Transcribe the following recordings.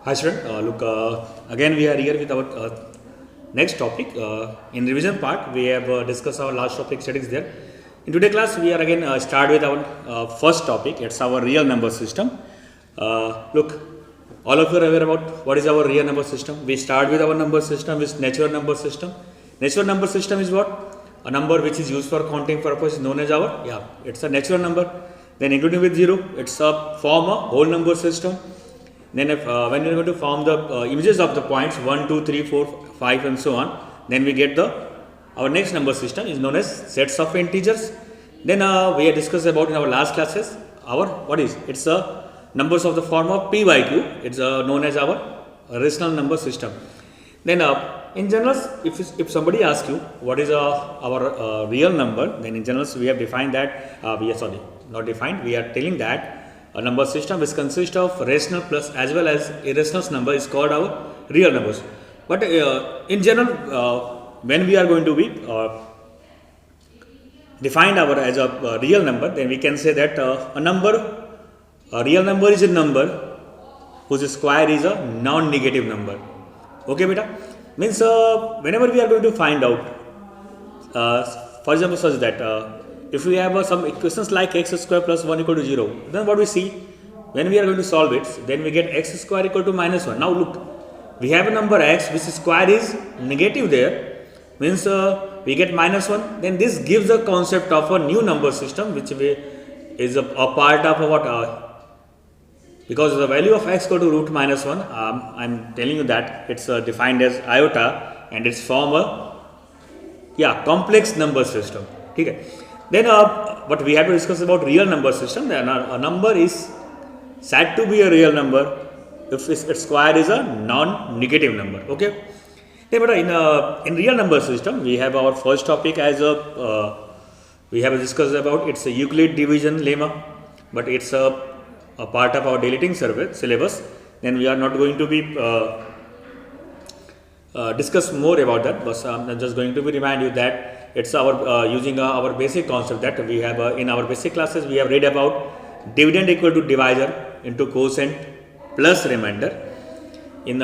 Hi student, look again we are here with our next topic. In revision part we have discussed our last topic studies there. In today's class we are again start with our first topic. It's our real number system. Look, all of you are aware about what is our real number system. We start with our number system with natural number system. Natural number system is what? A number which is used for counting purpose is known as our it's a natural number. Then including with zero, it's a form a whole number system. Then if, when we are going to form the images of the points 1, 2, 3, 4, 5 and so on, then we get our next number system is known as sets of integers. Then we have discussed about in our last classes it's numbers of the form of p by q. It's known as our rational number system. Then in general, if somebody asks you what is our real number, then in general we have defined that we are telling that a number system which consists of rational plus as well as irrational number is called our real numbers. But in general, when we are going to be defined as a real number, then we can say that a real number is a number whose square is a non-negative number. Okay, beta? Means whenever we are going to find out, for example, such that if we have some equations like x square plus 1 equal to 0, then what we see, when we are going to solve it, then we get x square equal to minus 1. Now look, we have a number x which square is negative there, means we get minus 1, then this gives a concept of a new number system which is a part of what, because the value of x equal to root minus 1, I am telling you that it's defined as iota and it's form a complex number system. Okay. Then what we have to discuss about real number system, then a number is said to be a real number if its square is a non-negative number. Okay. Then but in real number system we have our first topic as we have discussed about it's a Euclid division lemma, but it's a part of our deleting syllabus. Then we are not going to be discuss more about that, but I'm just going to be remind you that it's our using our basic concept that we have in our basic classes we have read about dividend equal to divisor into quotient plus remainder. In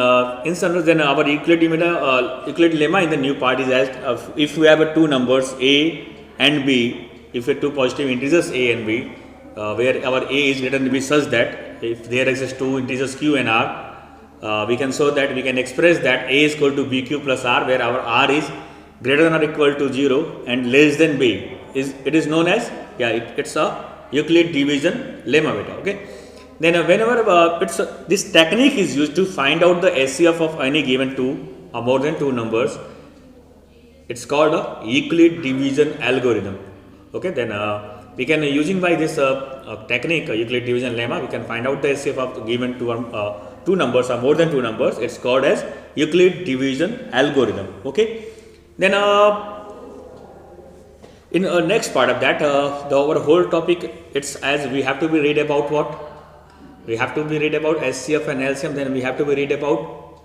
standard, then our Euclid lemma in the new part is as if we have two numbers a and b, if we have two positive integers a and b, where our a is greater than b such that if there exists two integers q and r, we can show that we can express that a is equal to bq plus r, where our r is greater than or equal to 0 and less than b. It is known as it's a Euclid division lemma beta. Okay. Then whenever this technique is used to find out the SCF of any given two or more than two numbers, it's called a Euclid division algorithm. Okay. Then we can using by this technique Euclid division lemma, we can find out the SCF of given two numbers or more than two numbers. It's called as Euclid division algorithm. Okay. Then in next part of that, our whole topic, it's as we have to be read about what? We have to be read about SCF and LCM. Then we have to be read about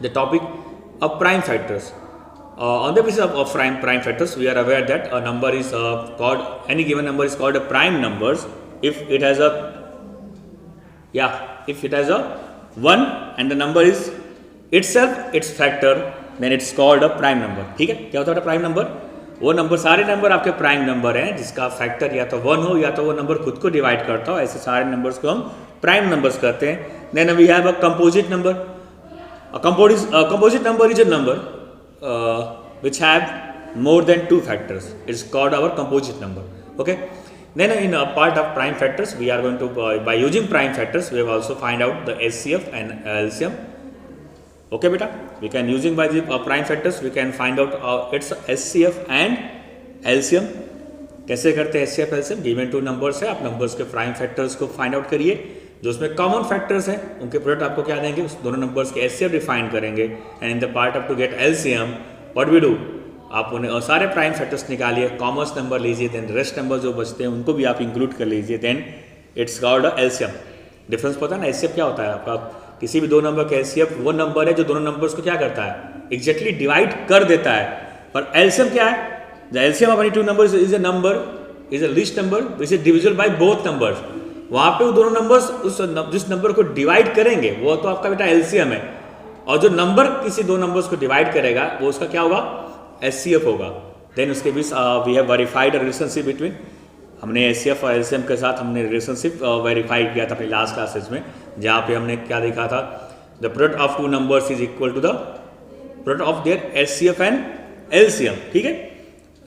the topic of prime factors. On the basis of prime factors, we are aware that a number is called, any given number is called a prime numbers if it has a 1 and the number is itself its factor, then it's called a prime number. ठीक है, क्या होता है prime number? वो number, सारे number आपके prime number हैं जिसका फैक्टर या तो 1 हो या तो वो नंबर खुद को डिवाइड करता हो, ऐसे सारे नंबर्स को हम प्राइम नंबर्स कहते हैं. Then we have a composite number. Composite number is a number which have more than two factors. It's called our composite number. Okay. Then in a part of prime factors, we are going to by using prime factors we have also find out the SCF and LCM. Okay, beta. We can using by the prime factors we can find out its SCF and LCM. कैसे करते हैं SCF LCM? Given two numbers है, आप numbers के prime factors को find out करिए, जो उसमें कॉमन फैक्टर्स हैं उनके प्रोडक्ट आपको क्या देंगे, उस दोनों नंबर्स के SCF डिफाइन करेंगे. And in the part of to get LCM what we do, आप उन्हें सारे प्राइम फैक्टर्स निकालिए, कॉमन नंबर लीजिए, देन रेस्ट नंबर जो बचते हैं उनको भी आप इंक्लूड कर लीजिए, then it's called LCM. Difference पता है ना, SCF क्या होता है आपका, किसी भी दो नंबर का LCF वो नंबर है जो दोनों नंबर्स को क्या करता है, एग्जैक्टली डिवाइड कर देता है. पर LCM क्या है, the LCM of any two numbers is a number, is a least number which is divisible by both numbers. वहाँ पे वो दोनों नंबर्स जिस नंबर को डिवाइड करेंगे वो तो आपका बेटा एलसीएम है, और जो नंबर किसी दो नंबर्स को डिवाइड करेगा वो उसका क्या होगा, एचसीएफ होगा। देन उसके बीच we have verified relationship between, हमने एचसीएफ और एलसीएम के साथ हमने रिलेशनशिप वेरीफाई किया था अपनी लास्ट क्लासेज में, जहाँ पे हमने क्या देखा था, the product of two numbers is equal to the product of their HCF and LCM. ठीक है,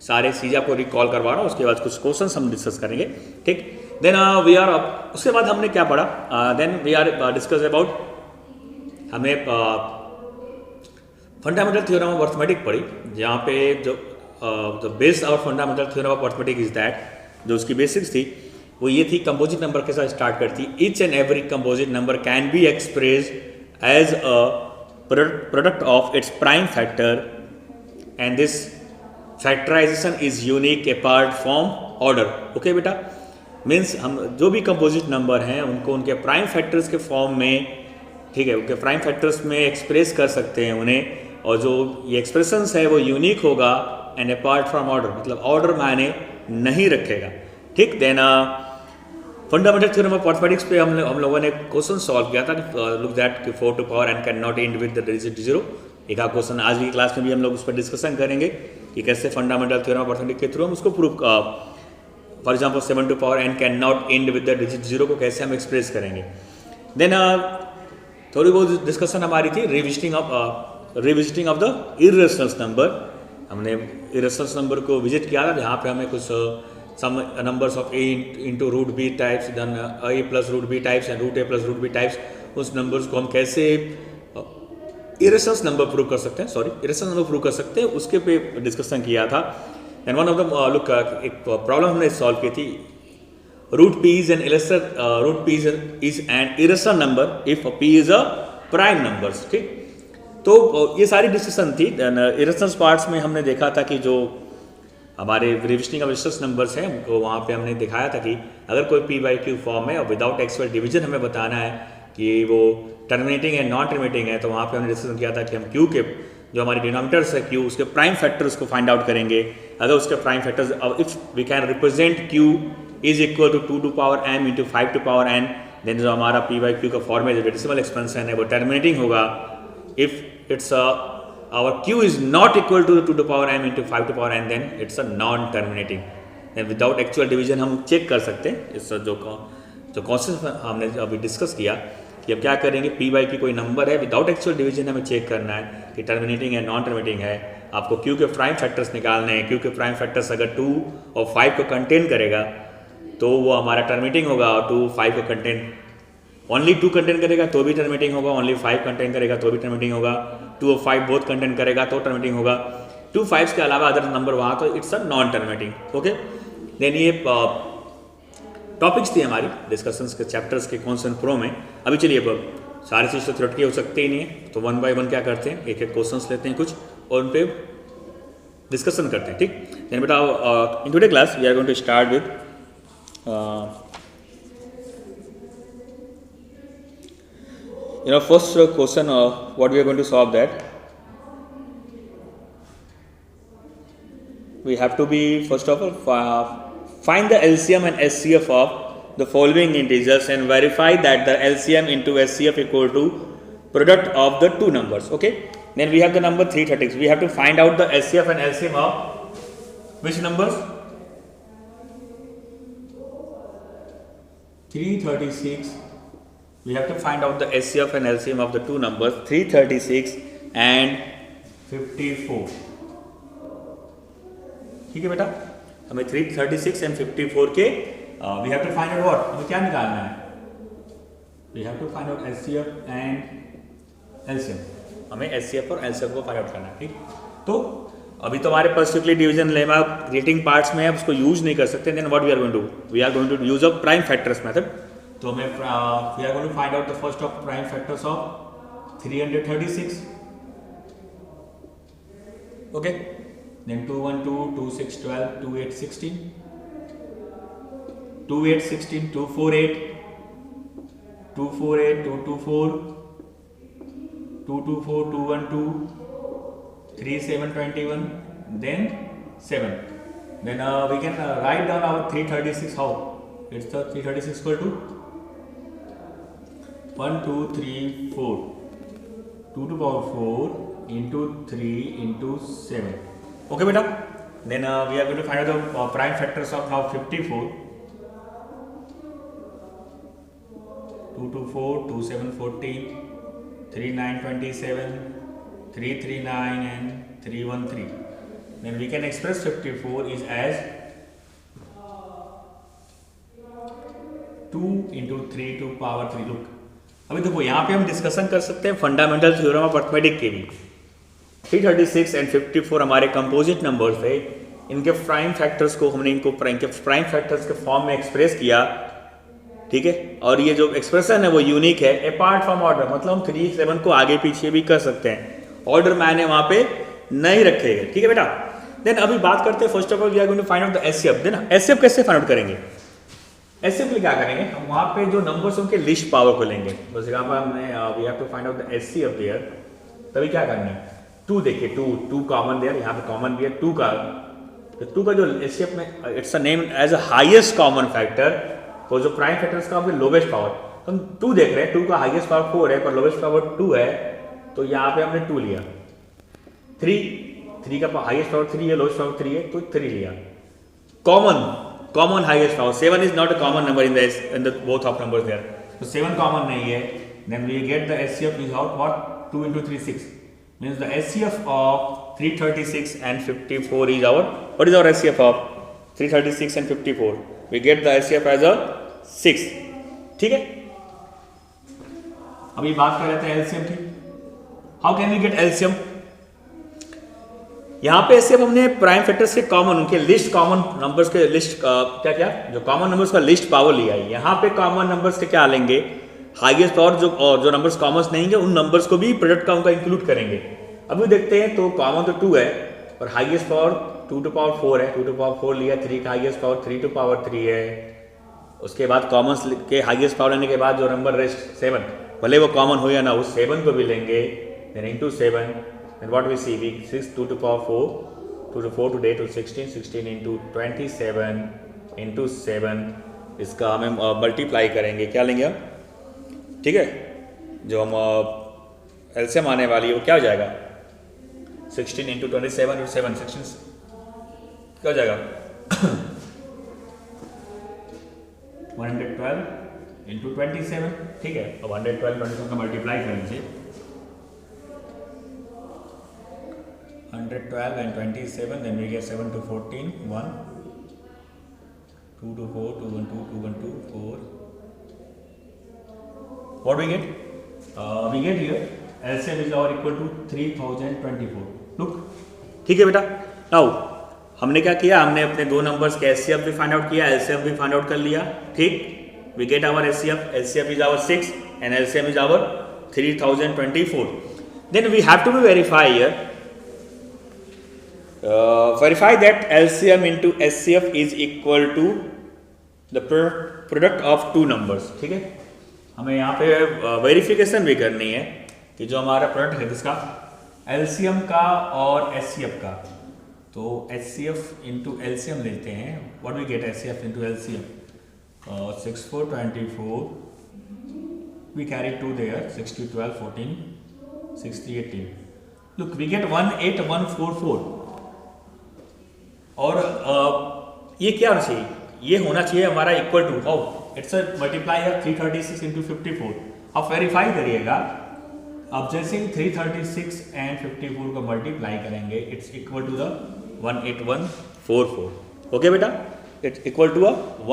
सारे चीज़ आपको रिकॉल करवा रहा हूँ, उसके बाद कुछ क्वेश्चन हम डिस्कस करेंगे। ठीक, देन वी आर, उसके बाद हमने क्या पढ़ा, then we are discuss about, हमने फंडामेंटल थ्योरम ऑफ अर्थमेटिक पढ़ी, जहाँ पे जो base our fundamental theorem of arithmetic is that, जो उसकी बेसिक्स थी वो ये थी, कंपोजिट नंबर के साथ स्टार्ट करती, each and every composite number can be expressed as a product of its prime factor and this factorization is unique apart from order. Okay बेटा, मीन्स हम जो भी कंपोजिट नंबर हैं उनको उनके प्राइम फैक्टर्स के फॉर्म में, ठीक है, उनके प्राइम फैक्टर्स में एक्सप्रेस कर सकते हैं उन्हें, और जो ये एक्सप्रेशंस है वो यूनिक होगा एंड अपार्ट फ्रॉम ऑर्डर, मतलब ऑर्डर मायने नहीं रखेगा। ठीक, then fundamental theorem of arithmetics पे हम लोगों ने क्वेश्चन सॉल्व किया था, look that 4 to power n can not end with the digit 0। एक आध क्वेश्चन आज की क्लास में भी हम लोग उस पर डिस्कशन करेंगे कि कैसे फंडामेंटल थ्योरम ऑफ अर्थमेटिक्स के थ्रू हम उसको prove, for example 7 to power n can not end with the digit 0 को कैसे हम एक्सप्रेस करेंगे। देन थोड़ी बहुत डिस्कशन हमारी थी revisiting of the irrational number. हमने इर्रेशनल नंबर को विजिट किया था, जहाँ पे हमें कुछ some numbers of a into root B types, then a plus root B types and root a plus root B types, उस नंबर्स को हम कैसे इरेशनल नंबर प्रूव कर सकते हैं, इरेशनल नंबर प्रूव कर सकते हैं, उसके पे डिस्कशन किया था। And one of the look, एक प्रॉब्लम हमने सॉल्व की थी, root p is an irrational number if p is a prime numbers. ठीक, तो ये सारी डिस्कशन थी। इरेशनल पार्ट्स में हमने देखा था कि जो हमारे रिविजनिंग ऑफ इरेशनल नंबर्स हैं उनको वहाँ पे हमने दिखाया था कि अगर कोई p/q फॉर्म है और विदाउट एक्चुअल डिवीजन हमें बताना है कि वो टर्मिनेटिंग है नॉन टर्मिनेटिंग है, तो वहाँ पे हमने डिस्कशन किया था कि हम q के जो हमारे डिनोमिनेटर्स है q, उसके प्राइम फैक्टर्स को फाइंड आउट करेंगे। अगर उसके prime factors, if we can represent q is equal to 2 to power m into 5 to power n, then जो हमारा p/q का फॉर्म है, जो डेसिमल एक्सपेंशन है वो टर्मिनेटिंग होगा। If it's our q is not equal to 2 to the power m into 5 to the power n, then it's a non-terminating. Then without actual division हम check कर सकते हैं। इस जो कॉन्सेप्ट हमने अभी डिस्कस किया कि अब क्या करेंगे, p/q कोई नंबर है, विदाउट एक्चुअल डिवीजन हमें चेक करना है कि टर्मिनेटिंग है नॉन टर्मिनेटिंग है। आपको q के प्राइम फैक्टर्स निकालने हैं। q के प्राइम फैक्टर्स अगर 2 और 5 को कंटेन करेगा तो वो हमारा टर्मिनेटिंग होगा, और 2 5 को कंटेन, ओनली 2 कंटेन करेगा तो भी टर्मिनेटिंग होगा, ओनली 5 कंटेन करेगा तो भी टर्मिनेटिंग होगा, 2 और 5 बोथ कंटेन करेगा तो टर्मिनेटिंग होगा, 2 5 के अलावा अदर नंबर वहाँ तो it's a non terminating. Okay, then ये टॉपिक्स थी हमारी डिस्कशंस के चैप्टर्स के कॉन्सेप्ट प्रो में। अभी चलिए सारी चीज़ तो थ्योरेटिकल हो सकते ही नहीं है, तो 1 बाय 1 क्या करते हैं, एक एक क्वेश्चंस लेते हैं कुछ और उन पर डिस्कशन करते हैं। ठीक, देन बेटा in today class we are going to start with first question, what we are going to solve that. We have to be, first of all, find the LCM and SCF of the following integers and verify that the LCM into SCF equal to product of the two numbers. Okay, then we have the number 336. We have to find out the SCF and LCM of which numbers? 336. We have to find out the SCF and LCM of the two numbers 336 and 54. ठीक है बेटा, हमें 336 and 54 के we have to find out what, हमें क्या निकालना है, we have to find out SCF and LCM, हमें SCF और LCM को फाइंड आउट करना है। ठीक, तो अभी तो हमारे पास strictly division lemma creating parts में है, उसको यूज नहीं कर सकते। Then what we are going to do, we are going to use a prime factors method. तो हमें we are going to find out the first of prime factors of 336। Okay, then 212, 26, 12, 28, 16, 28, 16, 248, 248, 224, 224, 212, 37, 21, then 7. Then we can write down our 336 how? It's the 336 equal to 1 2 3 4 2 to power 4 into 3 into 7. Okay beta, then we are going to find out the prime factors of now 54. 2 to 4 2 7 14 3 9 27 3 3 9 and 3 1 3. Then we can express 54 is as 2 into 3 to power 3. Look, अभी देखो यहाँ पे हम discussion कर सकते हैं fundamental theorem of arithmetic के भी। 336 एंड 54 हमारे कंपोजिट नंबर्स थे, इनके प्राइम फैक्टर्स को हमने इनको प्राइम फैक्टर्स के फॉर्म में एक्सप्रेस किया, ठीक है। और ये जो एक्सप्रेशन है वो यूनिक है अपार्ट फ्रॉम ऑर्डर, मतलब हम 3 7 को आगे पीछे भी कर सकते हैं, ऑर्डर मैंने वहाँ पे नहीं रखे गए, ठीक है बेटा। देन अभी बात करते हैं first of all we are going to find out the HCF. Then HCF कैसे फाइंड आउट करेंगे? एचसीएफ में क्या करेंगे, हम वहाँ पे जो नंबर्स उनके लिस्ट पावर को लेंगे, बस यहाँ पर हमने we have to find out the HCF there. तभी क्या करना है, 2 देखिए, 2 कॉमन देयर, यहाँ पे कॉमन भी है 2 का, तो 2 का जो एचसीएफ में it's a name as a highest common factor, तो जो प्राइम फैक्टर्स का लोवेस्ट पावर, हम 2 देख रहे हैं, 2 का हाईएस्ट पावर 4 है पर लोवेस्ट पावर 2 है, तो यहाँ पे हमने 2 लिया। 3 का हाईएस्ट पावर 3 है, लोवेस्ट पावर 3 है, तो 3 लिया। Common highest power 7 is not a common number in the both of numbers there, तो 7 कॉमन नहीं है। Then we get the HCF is out what 2 into 3 6, means the HCF of 336 and 54 is our, what is our HCF of 336 and 54? We get the HCF as a 6, ठीक है। अभी बात कर रहे थे एलसीएम की, how can we get LCM? यहाँ पे एलसीएम हमने प्राइम फैक्टर्स के कॉमन, उनके लिस्ट कॉमन नंबर्स के लिस्ट क्या जो कॉमन नंबर्स का लिस्ट पावर लिया है। यहाँ पे कॉमन नंबर्स के क्या लेंगे, हाईएस्ट पावर जो नंबर्स कॉमन्स नहीं है उन नंबर्स को भी प्रोडक्ट का उनका इंक्लूड करेंगे। अभी देखते हैं, तो कॉमन तो 2 है और हाईएस्ट पावर 2 to power 4 है, 2 to power 4 लिया, 3 का हाईएस्ट पावर 3 to power 3 है। उसके बाद कॉमन्स के हाईएस्ट पावर लेने के बाद जो नंबर रेस्ट 7, भले वो कॉमन हो या ना, उस 7 को भी लेंगे, then into 7, then what we see, we 6 2 to power 4 2 to 4 today to 16 16 into 27 into 7, इसका हमें मल्टीप्लाई करेंगे, क्या लेंगे हम, ठीक है। जो हम एलसीएम आने वाली है वो क्या हो जाएगा, 16 into 27 into 7 16 क्या हो जाएगा 112 into 27, ठीक है। अब 112 27 का मल्टीप्लाई कर लीजिए, 112 and 27, then we get 7 to 14 1 2 to 4 2 1 2 2 1 2 4, what we get, we get here LCM is our equal to 3024, look, ठीक है बेटा। नाउ हमने क्या किया, हमने अपने दो नंबर्स के एचसीएफ भी फाइंड आउट किया, एलसीएम भी फाइंड आउट कर लिया, ठीक। We get our HCF is our 6 and LCM is our 3024। Then we have to be verify here, verify that LCM into HCF is equal to the product of two numbers, ठीक है। हमें यहाँ पे verification भी करनी है कि जो हमारा प्रोडक्ट है जिसका LCM का और HCF का, तो HCF into LCM लेते हैं, what we get HCF into LCM, 6 4 24, we carry 2 there, 6 2 12 14 6 3 18, look we get 18144, और ये क्या होना चाहिए, ये होना चाहिए हमारा equal to, how it's a multiply है 336 into 54। आप वेरीफाई करिएगा, अब जैसे 336 एंड 54 को मल्टीप्लाई करेंगे it's equal to the 18144, okay बेटा, इट्स इक्वल टू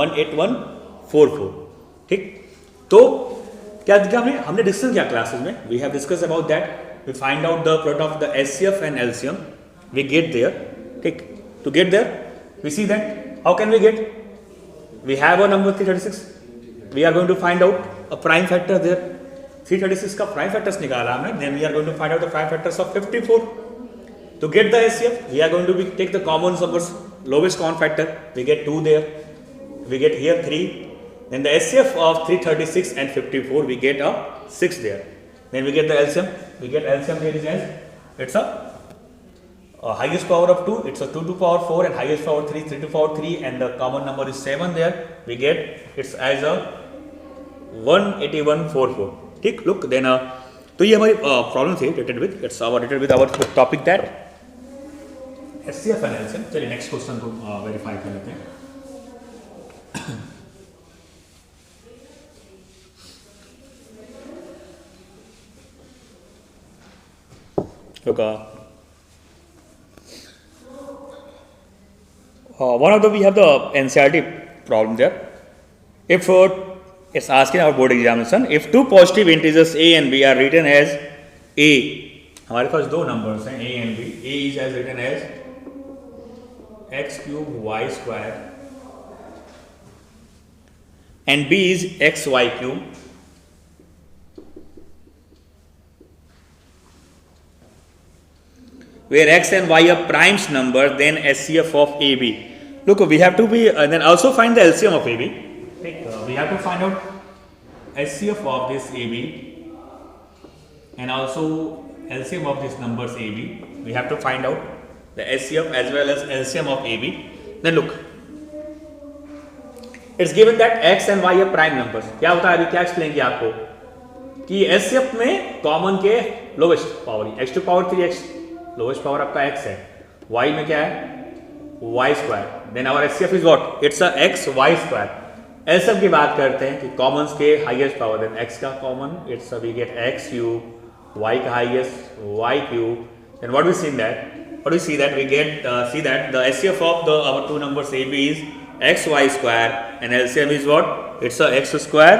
18144, ठीक। तो क्या दिखा हमने डिस्कस किया क्लासेस में, we have discuss about that, we find out the product of the HCF and LCM, we get there, ठीक। To get there, we see that how can we get? We have a number 336. We are going to find out a prime factor there. 336 का prime factors निकाला हमने. Then we are going to find out the prime factors of 54. To get the HCF, we are going to take the common numbers, lowest common factor. We get 2 there. We get here 3. Then the HCF of 336 and 54, we get a 6 there. Then we get the LCM. We get LCM here is as it's a highest power of 2, it's a 2 to power 4 and highest power 3 3 to power 3, and the common number is 7 there, we get it's as a 18144, ठीक, look then तो ये हमारी problem थी related with our topic that HCF and LCM. चलिए next question को verify कर लेते हैं। Look, one of the we have the NCERT problem there. If it's asking our board examination, if two positive integers a and b are written as a, हमारे पास दो numbers हैं a and b. A is as written as x cube y square and b is x y cube. Where x and y are primes number, then HCF of AB. Look, we have to be then also find the LCM of AB. We have to find out HCF of this AB and also LCM of these numbers AB. We have to find out the HCF as well as LCM of AB. Then look, it's given that x and y are prime numbers. क्या होता है अभी क्या explain किया आपको कि HCF में common के lowest power x to power 3x lowest power आपका x है, y में क्या है y square, then our HCF is what, it's a x y square. LCM की बात करते हैं कि कॉमन्स के हाईएस्ट पावर, देन x का common it's we get x cube, y का highest y cube, then what we see that we get see that the HCF of the our two numbers AB is x y square and LCM is what, it's a x square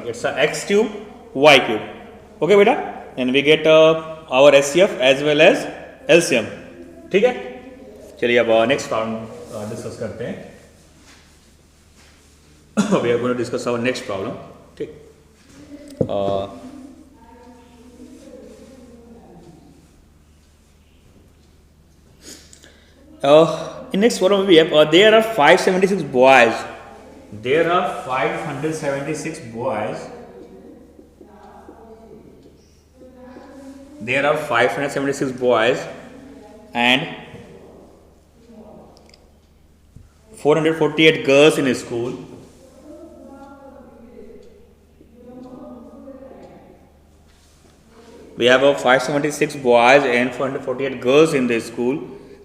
it's a x cube y cube. Okay बेटा, and we get our HCF as well as LCM। ठीक है, चलिए अब next problem discuss करते हैं। we are going to discuss our next problem। ठीक, in next problem we have there are 576 boys, there are 576 boys, there are 576 boys and 448 girls in a school. We have 576 boys and 448 girls in the school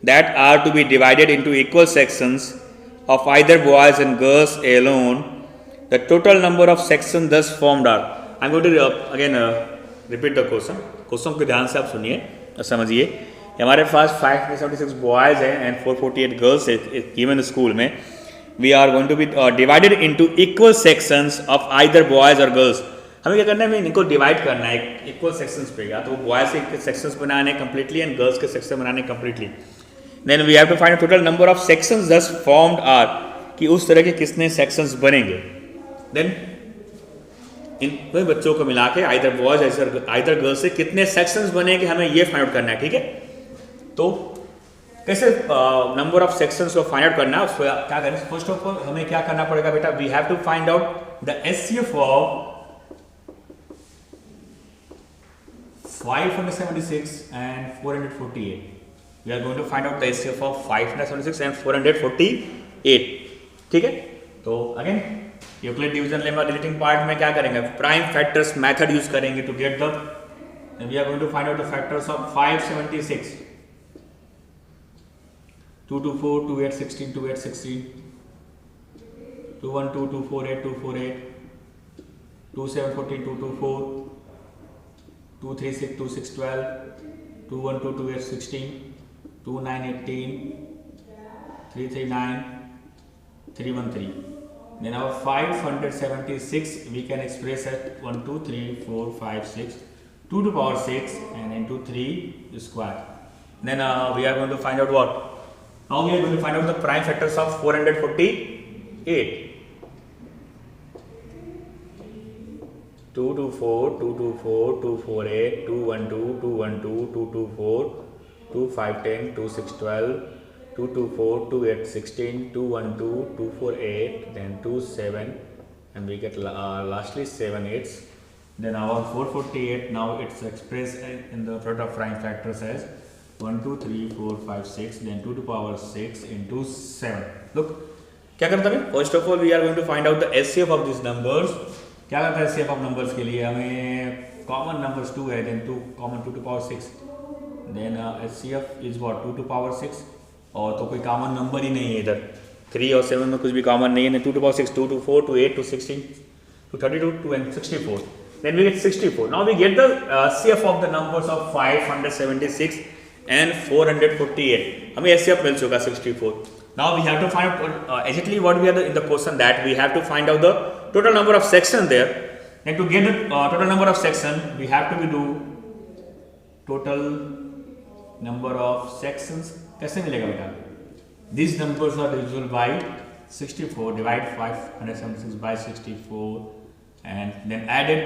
that are to be divided into equal sections of either boys and girls alone. The total number of sections thus formed are, I am going to again repeat the question को ध्यान से आप सुनिए और समझिए। हमारे पास 576 boys हैं एंड 448 गर्ल्स है गिवन स्कूल में। We are going to be divided into equal sections of either boys और गर्ल्स। हमें क्या करना है, इनको डिवाइड करना है इक्वल सेक्शंस पे, या तो बॉयज़ के सेक्शंस बनाने कम्प्लीटली एंड गर्ल्स के सेक्शन बनाने completely. Then we have to find total number of sections thus formed are, कि उस तरह के कितने सेक्शंस बनेंगे। देन इन बच्चों को मिला के आइदर बॉयज आइदर गर्ल्स से कितने सेक्शंस बनेंगे हमें ये फाइंड आउट करना है। ठीक है, तो कैसे नंबर ऑफ सेक्शंस को फाइंड आउट करना है, उसको क्या करें, फर्स्ट ऑफ ऑल हमें क्या करना पड़ेगा बेटा, we have to find out the HCF of 576 and 448। We are going to find out the HCF of 576 and 448। ठीक है, तो again Euclid division lemma deleting part में क्या करेंगे, प्राइम फैक्टर्स मेथड यूज करेंगे to get the, we are going to find out the factors of 576, 224, 28, 16, 28, 16, 212, 248, 248, 27, 14, 224, 236, 26, 12, 212, 28, 16, 29, 18, 339, 313. Then our 576 we can express at 1, 2, 3, 4, 5, 6, 2 to power 6 and into 3 square. Then we are going to find out what? Now we are going to find out the prime factors of 448. 224, 224, 248, 212, 212, 224, 2510, 2612, 224, 28, 16, 212, 248, then 27, and we get lastly 7 8s. Then our 448 now it's expressed in the product of prime factors as 1, 2, 3, 4, 5, 6, then 2 to power 6 into 7. Look, क्या करता है? First of all, we are going to find out the HCF of these numbers. क्या करता है HCF of numbers के लिए? हमें common numbers 2 है, then 2 common 2 to power 6, then HCF is what 2 to power 6, और तो कोई कॉमन नंबर ही नहीं है इधर, 3 और 7 में कुछ भी कॉमन नहीं है, 2 to power 6, 2 to 4 to 8 to 16 to 32 to and 64, then we get 64. Now we get the CF of the numbers of 576 and 448. हमें SCF मिल चुका 64. Now we have to find out exactly what we are in the question, that we have to find out the total number of section there. And to get the total number of section, we have to do total number of sections. कैसे मिलेगा बेटा? These numbers are divisible by 64. Divide 576 by 64 and then added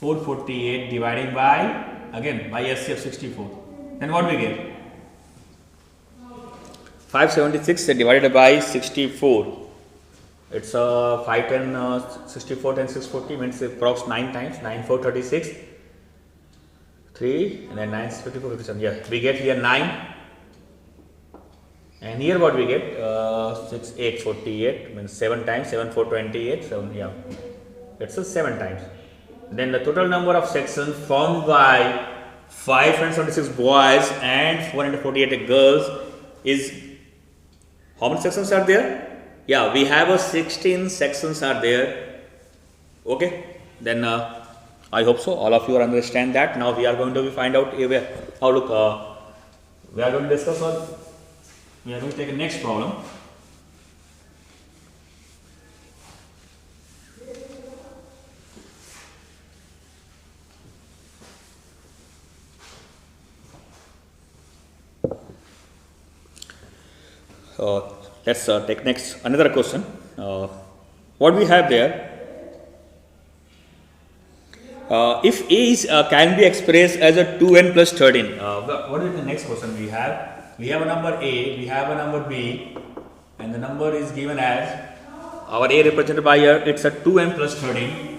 448 dividing by again by SCF 64. Then what we get? 576 divided by 64. It's 5 10 64 10 640 means approx 9 times 9 4 36 3 and then 9 54 57. Yeah, we get here 9. And here what we get? 6 8 48 means 7 times 7 4 28 7, yeah, it's a 7 times. Then the total number of sections formed by 576 boys and 448 girls is, how many sections are there? Yeah, we have a 16 sections are there. Okay, then I hope so all of you understand that. Now we are going to find out where, how look we are going to discuss on, we are going to take the next problem. Let's take next another question. What we have there? If A is can be expressed as a 2n plus 13. What is the next question we have? We have a number A, we have a number B, and the number is given as, our A represented by here, it's a 2n plus 13.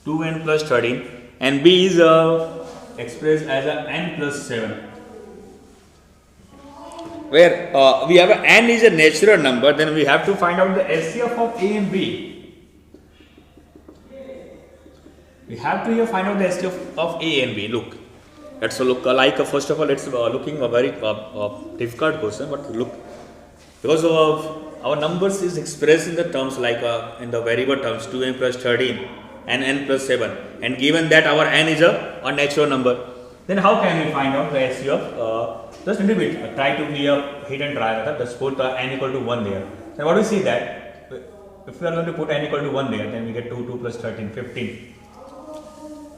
2n plus 13, and B is expressed as a n plus 7. Where we have a n is a natural number, then we have to find out the SCF of A and B. We have to find out the SCF of A and B. Look, let's look like first of all, it's looking a very difficult question, but look, because of our numbers is expressed in the terms like in the variable terms 2n plus 13 and n plus 7, and given that our n is a natural number, then how can we find out the SCF? Just a little bit, try to be a hit and try, just put n equal to 1 there. Then what do we see that? If we are going to put n equal to 1 there, then we get 2 plus 13, 15.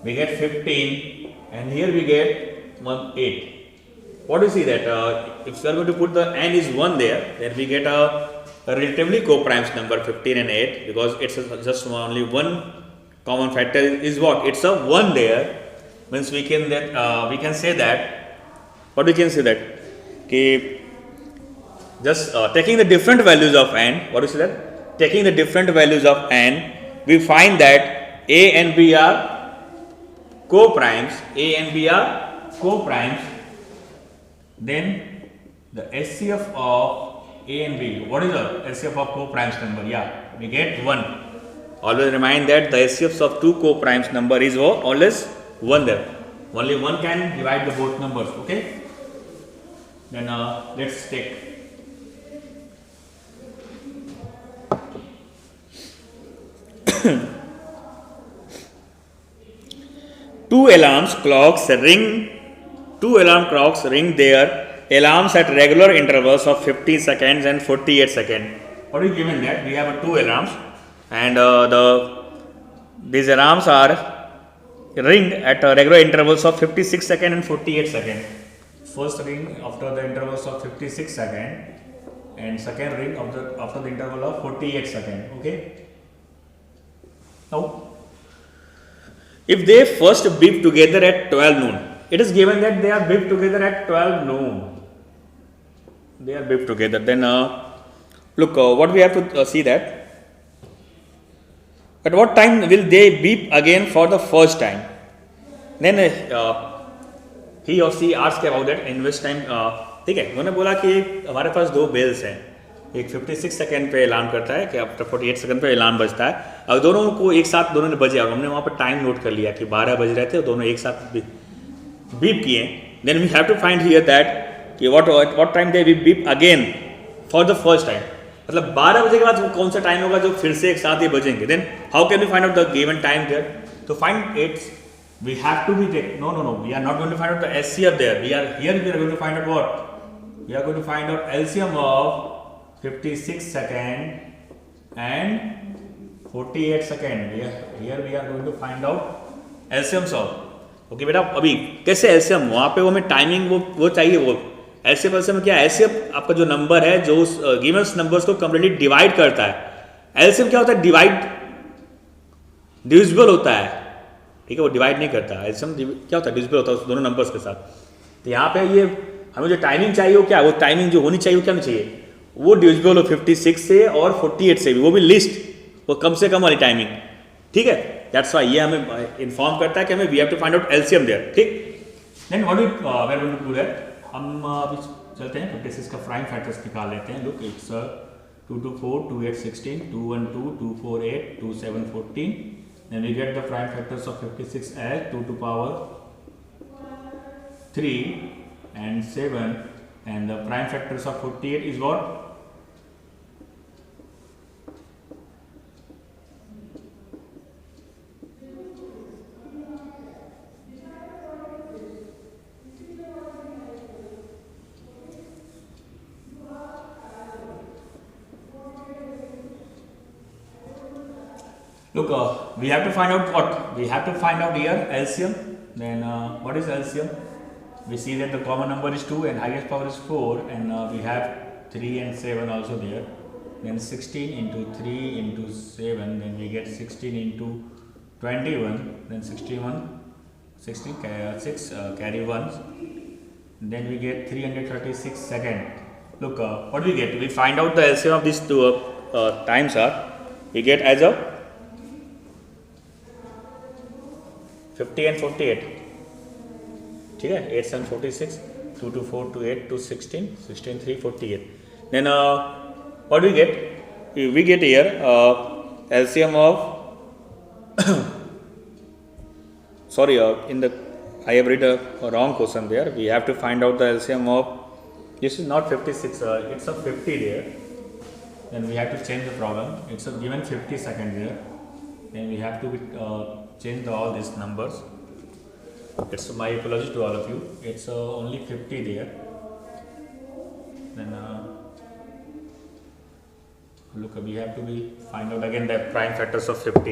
We get 15, and here we get 8. What do you see that? If we are going to put the n is 1 there, then we get a relatively co-primes number 15 and 8, because it's just only one common factor is what? It's a 1 there, means we can say that. What we can say that? Okay, just taking the different values of n. What do you say that? Taking the different values of n, we find that A and B are co-primes. A and B are co-primes. Then the SCF of A and B. What is the SCF of co-primes number? Yeah, we get 1. Always remind that the SCFs of two co-primes number is always 1 there. Only one can divide the both numbers. Okay. Then let's take two alarm clocks ring their alarms at regular intervals of 50 seconds and 48 seconds. What is given that? We have two alarms, and these alarms are ringed at regular intervals of 56 seconds and 48 seconds. First ring after the intervals of 56 seconds, and second ring after the interval of 48 seconds. Okay. Now, if they first beep together at 12 noon, it is given that they are beeped together at 12 noon. They are beeped together. Then look, what we have to see that at what time will they beep again for the first time? Then he or she asked about that in which time. ठीक है, उन्होंने बोला कि हमारे पास दो bells हैं, एक 56 second पे अलार्म करता है कि आफ्टर 48 सेकेंड पे अलार्म बजता है। अगर दोनों को एक साथ दोनों ने बजे और हमने वहाँ पर टाइम नोट कर लिया कि 12 बज रहे थे और दोनों एक साथ बीप किए, then we have to find here that कि what time they beep again for the first time. मतलब 12 बजे के बाद कौन सा टाइम होगा जो फिर से एक साथ ये बजेंगे। Then how can we find out the given time there? तो find its we have to be take no we are not going to find out the SCF there. We are going to find out what? We are going to find out LCM of 56 second and 48 second. Here we are going to find out LCMs of okay बेटा। अभी कैसे LCM वहाँ पे वो हमें timing वो चाहिए। वो LCM क्या है? LCM आपका जो नंबर है जो गिवन नंबर्स को कंप्लीटली डिवाइड करता है। LCM क्या होता है? डिविजिबल होता है, ठीक है, वो डिवाइड नहीं करता। एलसीएम क्या होता है? डिविजिबल होता है दोनों नंबर्स के साथ। तो यहाँ पे ये हमें जो टाइमिंग चाहिए वो क्या है? वो टाइमिंग जो होनी चाहिए वो क्या नहीं चाहिए? वो डिविजिबल हो 56 से और 48 से भी, वो भी लिस्ट, वो कम से कम वाली टाइमिंग, ठीक है। दैट्स व्हाई ये हमें इन्फॉर्म करता है कि हमें we have to find out LCM there, ठीक। Then what we are going to do that, हम अभी चलते हैं 56 का प्राइम फैक्टर्स निकाल लेते हैं। Look it's 2 2 4 2 8 16 2 1 2 2 4 8 2 7 14. Then we get the prime factors of 56 as 2 to power 3 and 7, and the prime factors of 48 is what? Look, we have to find out what? We have to find out here LCM. Then what is LCM? We see that the common number is 2 and highest power is 4, and we have 3 and 7 also there. Then 16 into 3 into 7, then we get 16 into 21, then 16 6 carry 1, then we get 336 second. Look, what do we get? We find out the LCM of these two times are, we get as a 50 and 48, ठीक है। 8 7 46, 2 2 4 2 8 2 16 16 3 48. Then what we get? We get here LCM of sorry, in the I have read a wrong question there. We have to find out the LCM of, this is not 56, it's a 50 there. Then we have to change the problem. It's a given 50 second there. Then we have to change all these numbers. It's my apology to all of you. It's only 50 there. Then look, we have to find out again the prime factors of 50.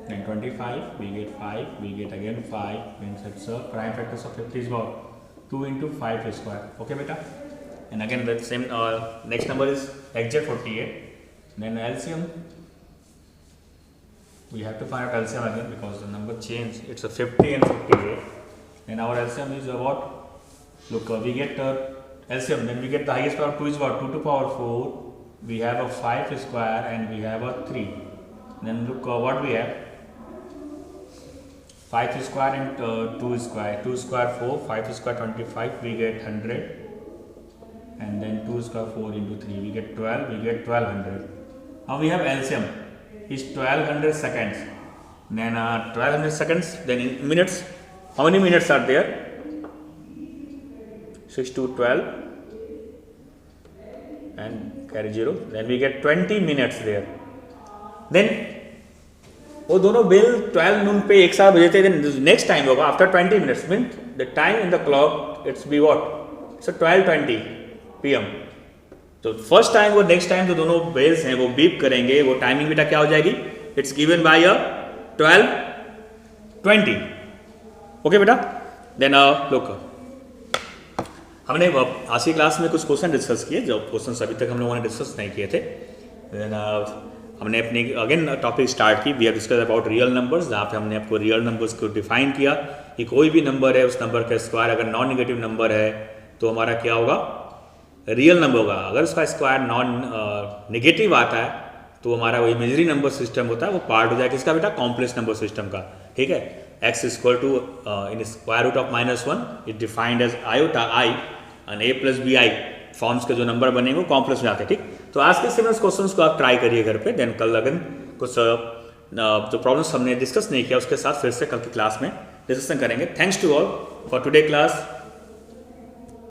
Then 25, we get 5, we get again 5. Means it's prime factors of 50 is what? 2 into 5 square. Okay, beta. And again the same next number is exact 48. Then LCM, we have to find out LCM again because the number changed. It's a 50 and 58. Then our LCM is what? Look, we get LCM. Then we get the highest power 2 is what? 2 to power 4. We have a 5 square and we have a 3. Then look what we have. 5 square and 2 square. 2 square 4. 5 square 25. We get 100. And then 2 square 4 into 3. We get 12. We get 1200. Now we have LCM is 1200 seconds. Then 1200 seconds. Then in minutes, how many minutes are there? 6 to 12 and carry 0. Then we get 20 minutes there. Then वो दोनों bell 12 नून पे एक साथ बजे थे। then next time होगा after 20 minutes, means the time in the clock it's be what? It's 12:20 PM. तो first time वो नेक्स्ट टाइम जो दोनों बेल्स हैं वो बीप करेंगे, वो टाइमिंग बेटा क्या हो जाएगी? It's given by 12:20. ओके बेटा। देन लुक, हमने आज की क्लास में कुछ क्वेश्चन डिस्कस किए जो क्वेश्चन अभी तक हम लोगों ने डिस्कस नहीं किए थे। देन हमने अपनी अगेन टॉपिक स्टार्ट की, we have discuss about real numbers, जहाँ पे हमने आपको रियल नंबर्स को डिफाइन किया कि कोई भी नंबर है उस नंबर का स्क्वायर अगर नॉन नेगेटिव नंबर है तो हमारा क्या होगा? रियल नंबर होगा। अगर उसका स्क्वायर नॉन नेगेटिव आता है तो हमारा वो इमेजरी नंबर सिस्टम होता है, वो पार्ट हो जाएगा किसका बेटा? कॉम्प्लेक्स नंबर सिस्टम का, ठीक है। x equal to in square root of -1 is defined as iota i, and a plus b i forms के जो नंबर बनेंगे वो कॉम्प्लेक्स में आते हैं, ठीक। तो आज के सिमिलर क्वेश्चंस को आप ट्राई करिए घर पे, देन कल अगन कुछ जो प्रॉब्लम्स हमने डिस्कस नहीं किया उसके साथ फिर से कल की क्लास में डिस्कशन करेंगे। Thanks to all for today class.